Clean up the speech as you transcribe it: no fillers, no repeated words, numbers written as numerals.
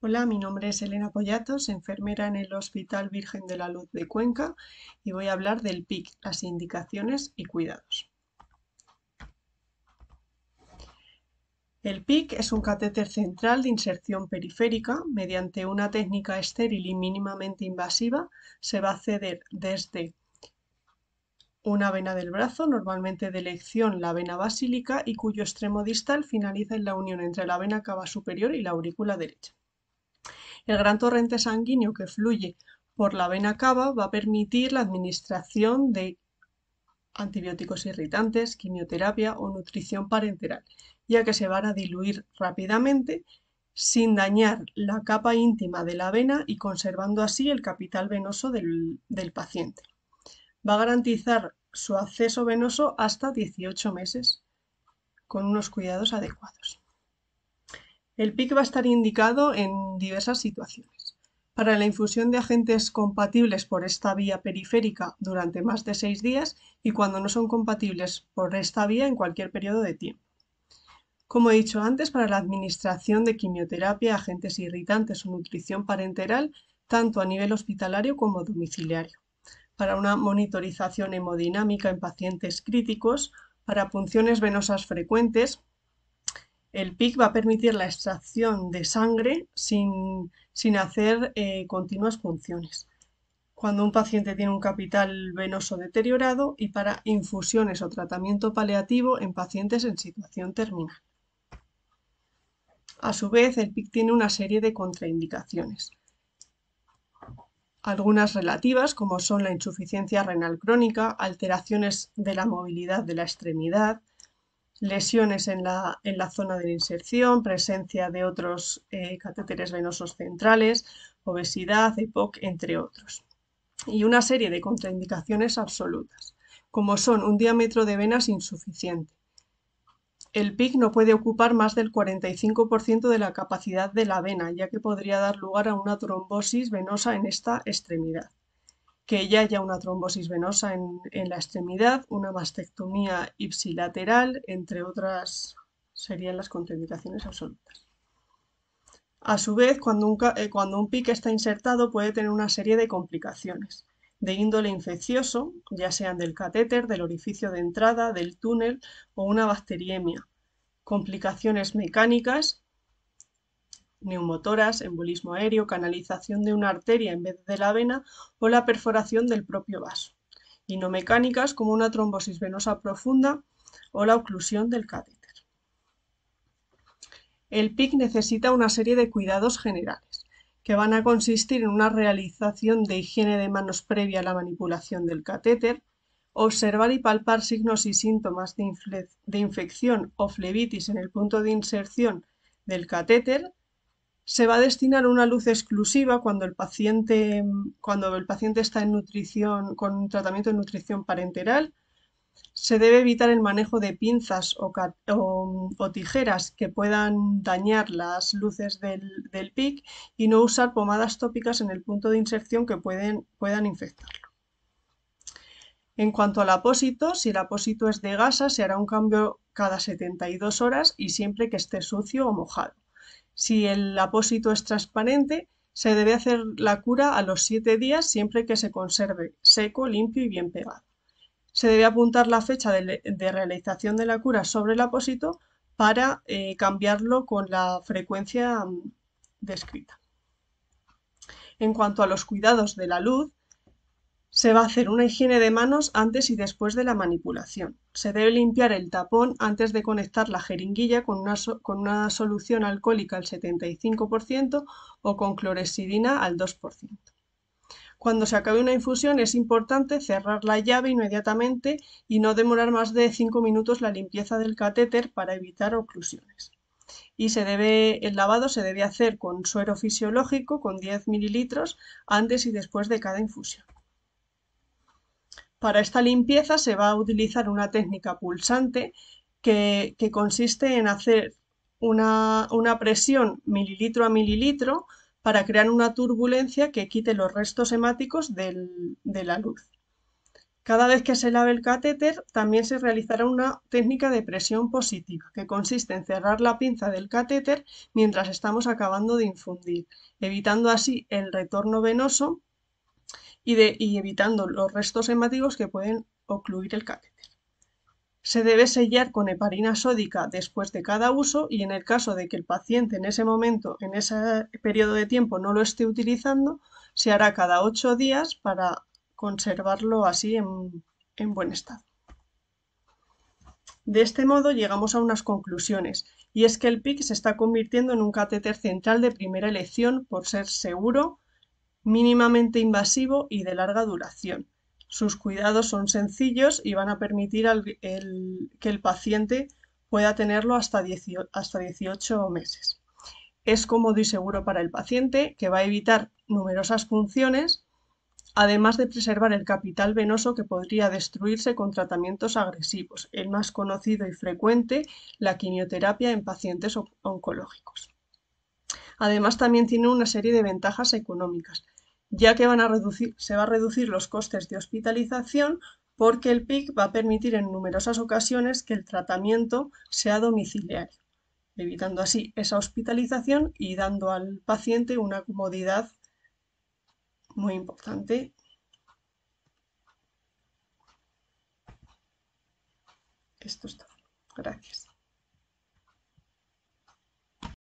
Hola, mi nombre es Elena Pollatos, enfermera en el Hospital Virgen de la Luz de Cuenca y voy a hablar del PIC, las indicaciones y cuidados. El PIC es un catéter central de inserción periférica. Mediante una técnica estéril y mínimamente invasiva se va a acceder desde una vena del brazo, normalmente de elección la vena basílica, y cuyo extremo distal finaliza en la unión entre la vena cava superior y la aurícula derecha. El gran torrente sanguíneo que fluye por la vena cava va a permitir la administración de antibióticos irritantes, quimioterapia o nutrición parenteral, ya que se van a diluir rápidamente sin dañar la capa íntima de la vena y conservando así el capital venoso del paciente. Va a garantizar su acceso venoso hasta 18 meses con unos cuidados adecuados. El PIC va a estar indicado en diversas situaciones. Para la infusión de agentes compatibles por esta vía periférica durante más de 6 días y cuando no son compatibles por esta vía en cualquier periodo de tiempo. Como he dicho antes, para la administración de quimioterapia, agentes irritantes o nutrición parenteral, tanto a nivel hospitalario como domiciliario. Para una monitorización hemodinámica en pacientes críticos, para punciones venosas frecuentes. El PIC va a permitir la extracción de sangre sin hacer continuas punciones. Cuando un paciente tiene un capital venoso deteriorado y para infusiones o tratamiento paliativo en pacientes en situación terminal. A su vez, el PIC tiene una serie de contraindicaciones. Algunas relativas, como son la insuficiencia renal crónica, alteraciones de la movilidad de la extremidad, lesiones en la zona de la inserción, presencia de otros catéteres venosos centrales, obesidad, EPOC, entre otros. Y una serie de contraindicaciones absolutas, como son un diámetro de venas insuficiente. El PIC no puede ocupar más del 45% de la capacidad de la vena, ya que podría dar lugar a una trombosis venosa en esta extremidad. Que ya haya una trombosis venosa en la extremidad, una mastectomía ipsilateral, entre otras serían las contraindicaciones absolutas. A su vez, cuando un PIC está insertado puede tener una serie de complicaciones de índole infeccioso, ya sean del catéter, del orificio de entrada, del túnel o una bacteriemia, complicaciones mecánicas, neumotoras, embolismo aéreo, canalización de una arteria en vez de la vena o la perforación del propio vaso, y no mecánicas como una trombosis venosa profunda o la oclusión del catéter. El PIC necesita una serie de cuidados generales, que van a consistir en una realización de higiene de manos previa a la manipulación del catéter, observar y palpar signos y síntomas de infección o flebitis en el punto de inserción del catéter. Se va a destinar una luz exclusiva cuando el paciente está en nutrición, con tratamiento de nutrición parenteral. Se debe evitar el manejo de pinzas o tijeras que puedan dañar las luces del PIC y no usar pomadas tópicas en el punto de inserción que puedan infectarlo. En cuanto al apósito, si el apósito es de gasa, se hará un cambio cada 72 horas y siempre que esté sucio o mojado. Si el apósito es transparente, se debe hacer la cura a los 7 días siempre que se conserve seco, limpio y bien pegado. Se debe apuntar la fecha de realización de la cura sobre el apósito para cambiarlo con la frecuencia descrita. En cuanto a los cuidados de la luz, se va a hacer una higiene de manos antes y después de la manipulación. Se debe limpiar el tapón antes de conectar la jeringuilla con una solución alcohólica al 75% o con clorexidina al 2%. Cuando se acabe una infusión es importante cerrar la llave inmediatamente y no demorar más de 5 minutos la limpieza del catéter para evitar oclusiones. Y el lavado se debe hacer con suero fisiológico con 10 mililitros antes y después de cada infusión. Para esta limpieza se va a utilizar una técnica pulsante que consiste en hacer una presión mililitro a mililitro para crear una turbulencia que quite los restos hemáticos de la luz. Cada vez que se lave el catéter, también se realizará una técnica de presión positiva, que consiste en cerrar la pinza del catéter mientras estamos acabando de infundir, evitando así el retorno venoso y evitando los restos hemativos que pueden ocluir el catéter. Se debe sellar con heparina sódica después de cada uso y en el caso de que el paciente en ese momento, en ese periodo de tiempo no lo esté utilizando, se hará cada 8 días para conservarlo así en buen estado. De este modo llegamos a unas conclusiones, y es que el PICC se está convirtiendo en un catéter central de primera elección por ser seguro, mínimamente invasivo y de larga duración. Sus cuidados son sencillos y van a permitir que el paciente pueda tenerlo hasta 18 meses. Es cómodo y seguro para el paciente, que va a evitar numerosas funciones, además de preservar el capital venoso que podría destruirse con tratamientos agresivos, el más conocido y frecuente, la quimioterapia en pacientes oncológicos. Además, también tiene una serie de ventajas económicas, ya que se va a reducir los costes de hospitalización porque el PICC va a permitir en numerosas ocasiones que el tratamiento sea domiciliario, evitando así esa hospitalización y dando al paciente una comodidad muy importante. Esto es todo. Gracias.